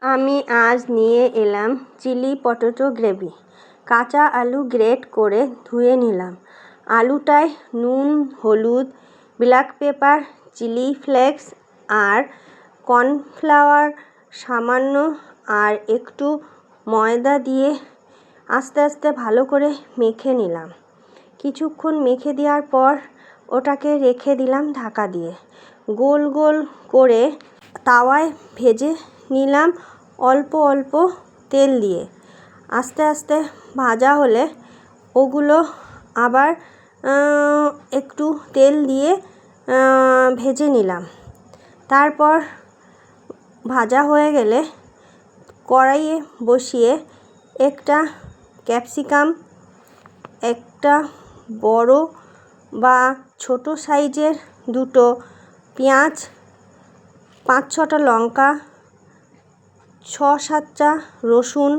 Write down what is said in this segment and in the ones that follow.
আমি আজ নিয়ে এলাম চিলি পটেটো গ্রেভি। কাঁচা আলু গ্রেট করে ধুয়ে নিলাম। আলুটায় নুন, হলুদ, ব্ল্যাক পেপার, চিলি ফ্লেক্স আর কর্নফ্লাওয়ার সামান্য আর একটু ময়দা দিয়ে আস্তে আস্তে ভালো করে মেখে নিলাম। কিছুক্ষণ মেখে দেওয়ার পর ওটাকে রেখে দিলাম ঢাকা দিয়ে। গোল গোল করে তাওয়ায় ভেজে নিলাম অল্প অল্প তেল দিয়ে। আস্তে আস্তে ভাজা হলে ওগুলো আবার একটু তেল দিয়ে ভেজে নিলাম। তারপর ভাজা হয়ে গেলে কড়াইয়ে বসিয়ে একটা ক্যাপসিকাম, একটা বড় বা ছোট সাইজের দুটো পেঁয়াজ, 5-6টা লঙ্কা, 6-7টা রসুন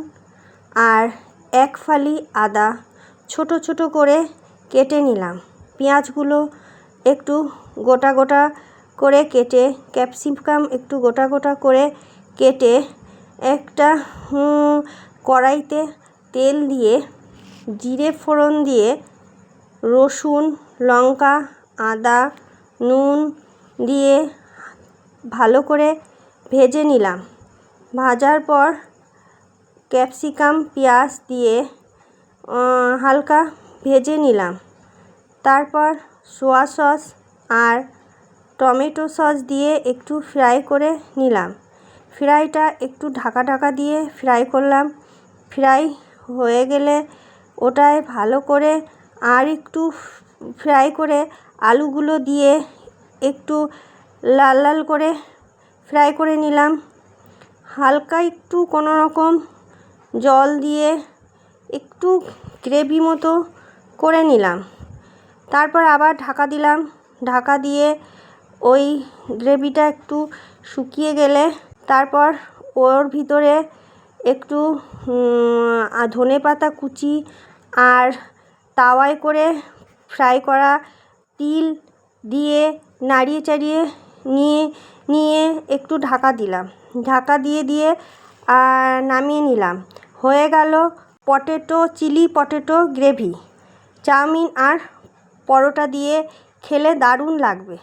আর 1 ফালি আদা ছোট ছোট করে কেটে নিলাম। পেঁয়াজগুলো একটু গোটা গোটা করে কেটে, ক্যাপসিকাম একটু গোটা গোটা করে কেটে একটা কড়াইতে তেল দিয়ে জিরে ফোড়ন দিয়ে রসুন, লঙ্কা, আদা, নুন দিয়ে ভালো করে ভেজে নিলাম। ভাজার পর ক্যাপসিকাম, পেঁয়াজ দিয়ে হালকা ভেজে নিলাম। তারপর সোয়া সস আর টমেটো সস দিয়ে একটু ফ্রাই করে নিলাম। ফ্রাইটা একটু ঢাকা ঢাকা দিয়ে ফ্রাই করলাম। ফ্রাই হয়ে গেলে ওটায় ভালো করে আর একটু ফ্রাই করে আলুগুলো দিয়ে একটু লাল লাল করে ফ্রাই করে নিলাম। হালকা একটু কোনো রকম জল দিয়ে একটু গ্রেভি মতো করে নিলাম। তারপর আবার ঢাকা দিলাম। ঢাকা দিয়ে ওই গ্রেভিটা একটু শুকিয়ে গেলে তারপর ওর ভিতরে একটু ধনেপাতা কুচি আর তাওয়ায় করে ফ্রাই করা তিল দিয়ে নাড়িয়ে চাড়িয়ে নিয়ে একটু ঢাকা দিলাম। ঢাকা দিয়ে নামিয়ে নিলাম। হয়ে গেল চিলি পটেটো গ্রেভি। চাউমিন আর পরোটা দিয়ে খেলে দারুণ লাগবে।